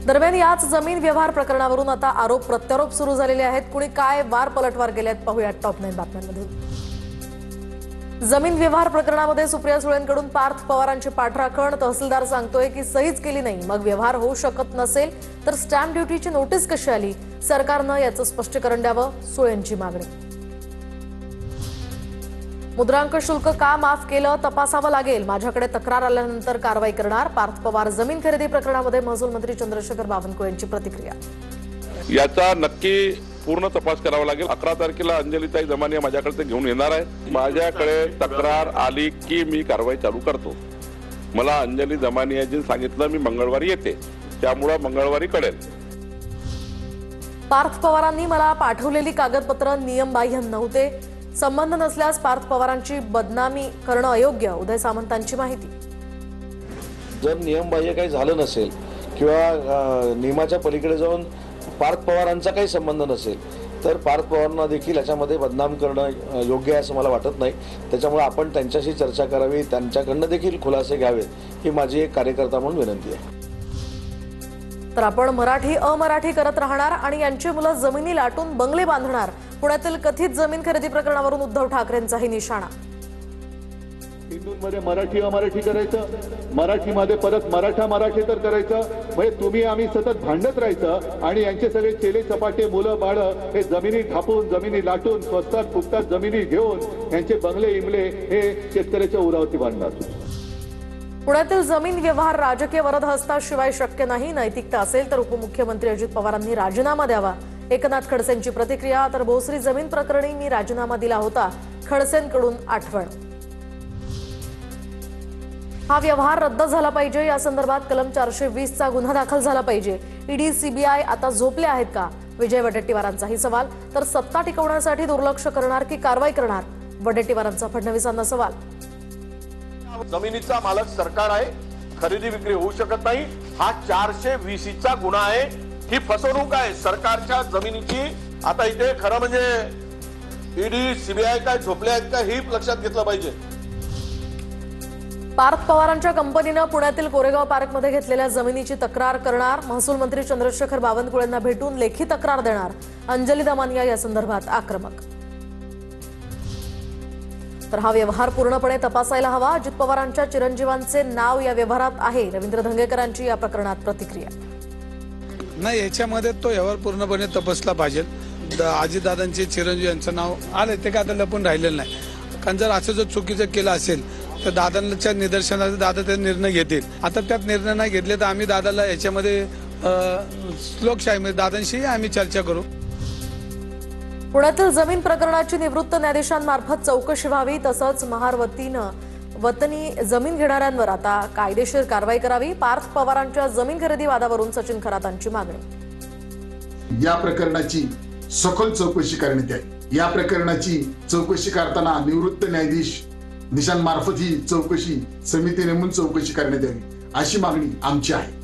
दरम्यान याच जमीन व्यवहार प्रकरणावरून आता आरोप प्रत्यारोप सुरू झालेले आहेत। कुणी काय वार पलटवार केले आहेत पाहूया टॉप 9 बातम्यांमध्ये। जमीन व्यवहार प्रकरणामध्ये सुप्रिया सुळेंकडून पार्थ पवारांची पाठराखण। तहसीलदार सांगतोय की सहीच केली नाही, मग व्यवहार होऊ शकत नसेल तर स्टॅम्प ड्युटीची नोटीस कशी आली? सरकारनं याचं स्पष्टीकरण द्यावं, सुळेंची मागणी। मुद्रांक शुल्क का माफ केलं तपासावं लागेल, माझ्याकडे तक्रार आल्यानंतर कारवाई करणार। पार्थ पवार जमीन खरेदी प्रकरणामध्ये महसूल मंत्री चंद्रशेखर बावनकुळेंची प्रतिक्रिया। याचा नक्की पूर्ण तपास करावा लागेल। 11 तारखेला अंजलीताई जमानिया माझ्याकडे घेऊन येणार आहे। माझ्याकडे तक्रार आली की मी कारवाई चालू करतो। मला अंजली जमानियाजी सांगितलं मी मंगळवारी येते, त्यामुळे मंगळवारी कळेल। पार्थ पवारांनी मला पाठवलेली कागदपत्र नियमबाह्य नव्हते, संबंध नसल्यास पार्थ पवारांची बदनामी करणं अयोग्य, उदय सामंतांची माहिती। जर नियमबाह्य काही झालं नसेल किंवा नियमाच्या पलीकडे जाऊन पार्थ पवारांचा काही संबंध नसेल तर पार्थ पवारांना देखील याच्यामध्ये बदनाम करणं योग्य आहे असं मला वाटत नाही। त्याच्यामुळे आपण त्यांच्याशी चर्चा करावी, त्यांच्याकडनं देखील खुलासे घ्यावेत, ही माझी एक कार्यकर्ता म्हणून विनंती आहे। तर आपण मराठी अमराठी करत राहणार आणि यांची मुलं जमिनी लाटून बंगले बांधणार। पुण्यातील कथित जमीन खरेदी प्रकरणावरून उद्धव ठाकरेंचाही निशाणा। हिंदूंमध्ये मराठी अमराठी करायचं, मराठीमध्ये परत मराठी तर करायचं, म्हणजे तुम्ही आम्ही सतत भांडत राहायचं आणि यांचे सगळे चेले चपाटे मुलं बाळं हे जमिनी ढापून जमिनी लाटून स्वस्तात फुकटात जमिनी घेऊन यांचे बंगले इमले हे शेतकऱ्याच्या उरावती बांधणार। पुण्यातील जमीन व्यवहार राजकीय वरद हस्ताशिवाय शक्य नाही। नैतिकता असेल तर उपमुख्यमंत्री अजित पवारांनी राजीनामा द्यावा, एकनाथ खडसेंची प्रतिक्रिया। तर भोसरी जमीन प्रकरणी मी राजीनामा दिला होता, खडसेंकडून आठवण। हा व्यवहार रद्द झाला पाहिजे, या संदर्भात कलम 420 चा गुन्हा दाखल झाला पाहिजे। ईडी सीबीआय आता झोपले आहेत का? विजय वडेट्टीवारांचाही सवाल। तर सत्ता टिकवण्यासाठी दुर्लक्ष करणार की कारवाई करणार? वडेट्टीवारांचा फडणवीसांना सवाल। जमिनीचा मालक सरकार आहे, खरेदी विक्री होऊ शकत नाही, हा 420 चा गुन्हा आहे। ही फसवणूक आहे सरकारच्या जमिनीची। आता इथे खरं म्हणजे ईडी सीबीआय काय झोपले आहेत का हे लक्षात घेतलं पाहिजे। पार्थ पवारांच्या कंपनीनं पुण्यातील कोरेगाव पार्कमध्ये घेतलेल्या जमिनीची तक्रार करणार। महसूल मंत्री चंद्रशेखर बावनकुळेंना भेटून लेखी तक्रार देणार। अंजली दमानिया या संदर्भात आक्रमक। तर हा व्यवहार पूर्णपणे तपासायला हवा, अजित पवारांच्या चिरंजीवांचे नाव या व्यवहारात आहे। रवींद्र धंगेकरांची या प्रकरणात प्रतिक्रिया। नाही, याच्यामध्ये तो व्यवहार पूर्णपणे तपासला पाहिजे। अजितदादांचे चिरंजीव यांचं नाव आले ते काय आता लपून राहिलेलं नाही, कारण जर असं जर चुकीचं केलं असेल तर दादांच्या निदर्शनाचा दादा ते निर्णय घेतील। आता त्यात निर्णय नाही घेतले तर आम्ही दादाला याच्यामध्ये लोकशाहीमध्ये दादांशी आम्ही चर्चा करू। पुण्यातील जमीन प्रकरणाची निवृत्त न्यायाधीशांमार्फत चौकशी व्हावी, तसंच महार वतनी जमीन घेणाऱ्यांवर आता कायदेशीर कारवाई करावी। पार्थ पवारांच्या जमीन खरेदी वादावरून सचिन खरातांची मागणी। या प्रकरणाची सखोल चौकशी करण्यात यावी। या प्रकरणाची चौकशी करताना निवृत्त न्यायाधीश निशांमार्फत ही चौकशी समिती नेमून चौकशी करण्यात यावी, अशी मागणी आमची आहे।